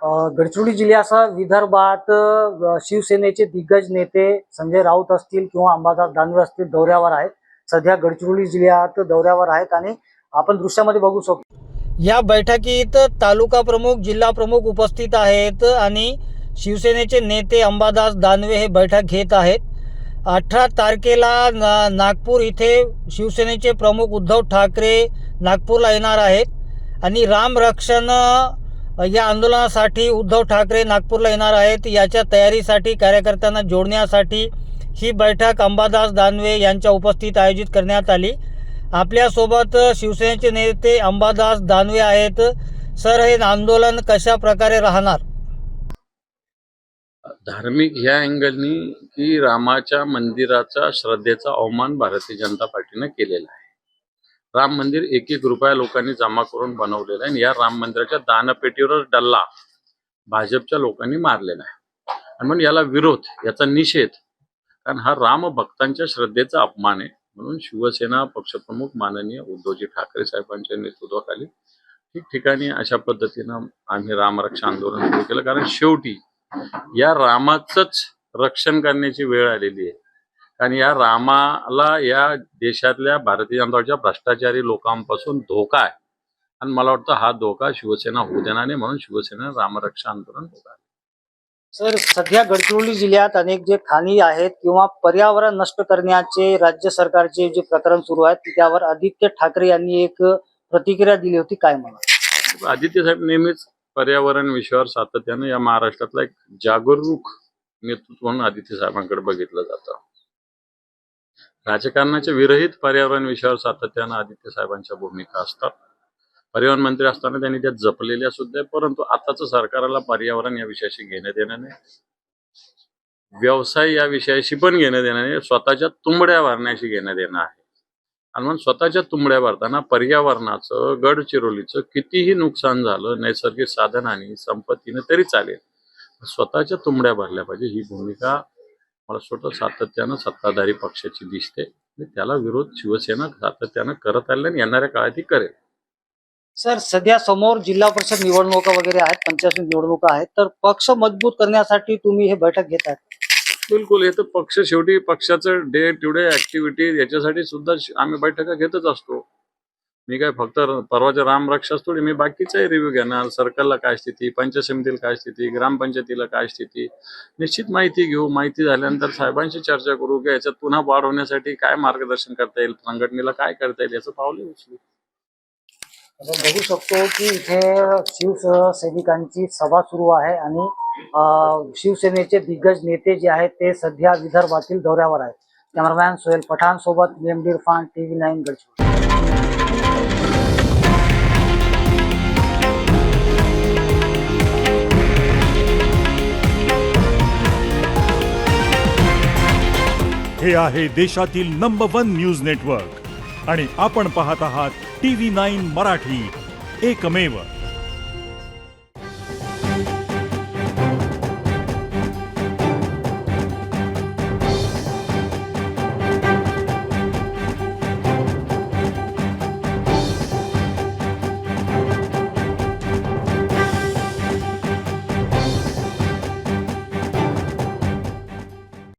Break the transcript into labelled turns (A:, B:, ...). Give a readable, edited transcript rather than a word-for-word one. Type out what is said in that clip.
A: गडचिरोली जिल्ह्यासह विदर्भात शिवसेनेचे दिग्गज नेते संजय राऊत असतील किंवा अंबादास दानवे असतील दौऱ्यावर आहेत। सध्या गडचिरोली जिल्ह्यात दौऱ्यावर आहेत आणि आपण दृश्यामध्ये बघू शकतो।
B: या बैठकीत तालुका प्रमुख, जिल्हा प्रमुख उपस्थित आहेत आणि शिवसेनेचे नेते अंबादास दानवे हे बैठक घेत आहेत। 18 तारखेला नागपूर इथे शिवसेनेचे प्रमुख उद्धव ठाकरे नागपूरला येणार आहेत आणि राम रक्षण या आंदोलनासाठी उद्धव ठाकरे नागपूरला येणार आहेत। याच्या तयारीसाठी कार्यकर्त्यांना जोडण्यासाठी ही बैठक अंबादास दानवे यांच्या उपस्थित आयोजित करण्यात आली। आपल्यासोबत शिवसेनेचे नेते अंबादास दानवे आहेत। सर, हे आंदोलन कशा प्रकारे राहणार?
C: धार्मिक ह्या अँगलनी की रामाच्या मंदिराचा श्रद्धेचा अवमान भारतीय जनता पार्टीने केलेला आहे। राम मंदिर 1-1 रुपया लोकांनी जमा करून बनवलेलं आहे आणि या राम मंदिराच्या दानपेटीवर डल्ला भाजपच्या लोकांनी मारलेला आहे आणि म्हणून याला विरोध, याचा निषेध, कारण हा राम भक्तांच्या श्रद्धेचा अपमान आहे। म्हणून शिवसेना पक्षप्रमुख माननीय उद्धवजी ठाकरे साहेबांच्या नेतृत्वाखाली ठिकठिकाणी अशा पद्धतीनं आम्ही रामरक्षा आंदोलन सुरू केलं, कारण शेवटी या रामाचंच रक्षण करण्याची वेळ आलेली आहे। आणि या रामाला या देशातल्या भारतीय जनता पार्टीच्या भ्रष्टाचारी लोकांपासून धोका आहे आणि मला वाटतं हा धोका शिवसेना होऊ देणार नाही, म्हणून शिवसेना रामरक्षा आंदोलन होत आहे।
A: सर, सध्या गडचिरोली जिल्ह्यात अनेक जे खाणी आहेत किंवा पर्यावरण नष्ट करण्याचे राज्य सरकारचे जे प्रकरण सुरू आहे त्यावर आदित्य ठाकरे यांनी एक प्रतिक्रिया दिली होती, काय म्हणा?
C: आदित्य साहेब नेहमीच पर्यावरण विषयावर सातत्यानं या महाराष्ट्रातला एक जागरूक नेतृत्व म्हणून आदित्य साहेबांकडे बघितलं जातं। राजकारणाच्या विरहित पर्यावरण विषयावर सातत्यानं आदित्य साहेबांच्या भूमिका असतात। परिवहन मंत्री असताना त्यांनी त्या जपलेल्या सुद्धा, परंतु आताचं सरकारला पर्यावरण या विषयाशी घेणं देणं नाही, व्यवसाय या विषयाशी पण घेणं देणं नाही, स्वतःच्या तुंबड्या भरण्याशी घेणं देणं आहे। आणि म्हणून स्वतःच्या तुंबड्या भरताना पर्यावरणाचं, गडचिरोलीचं कितीही नुकसान झालं नैसर्गिक साधनांनी, संपत्तीने तरी चालेल, स्वतःच्या तुंबड्या भरल्या पाहिजे, ही भूमिका मला स्वतः सातत्यानं सत्ताधारी पक्षाची दिसते। त्याला विरोध शिवसेना सातत्यानं करत आले आणि येणाऱ्या काळातही करेल।
A: सर, सध्या समोर जिल्हा परिषद निवडणुका वगैरे आहेत, पंचायत निवडणुका आहेत, तर पक्ष मजबूत करण्यासाठी तुम्ही हे बैठक घेत आहात?
C: बिलकुल, हे तर पक्ष शेवटी पक्षाचं डे टू डे ऍक्टिव्हिटी याच्यासाठी सुद्धा आम्ही बैठका घेतच असतो। मी काय फक्त परवाच्या रामरक्षाच थोडी, मी बाकीचाही रिव्ह्यू घेणार, सर्कलला काय स्थिती, पंचायत समितीला काय स्थिती, ग्रामपंचायतीला काय स्थिती, निश्चित माहिती घेऊ। माहिती झाल्यानंतर साहेबांशी चर्चा करू की याच्यात पुन्हा वाढ होण्यासाठी काय मार्गदर्शन करता येईल, संघटनेला काय करता येईल, याचं पावले उचलू।
A: आपण बघू शकतो की इथे शिवसैनिकांची सभा सुरू आहे आणि शिवसेनेचे दिग्गज नेते जे आहेत ते सध्या विदर्भातील दौऱ्यावर आहेत। कॅमेरामॅन सोहेल पठाण सोबत मेमडी इरफान, TV9 गडचिरोली।
D: हे आहे देशातील नंबर 1 न्यूज नेटवर्क आणि आपण पाहत आहात TV9 मराठी, एकमेव।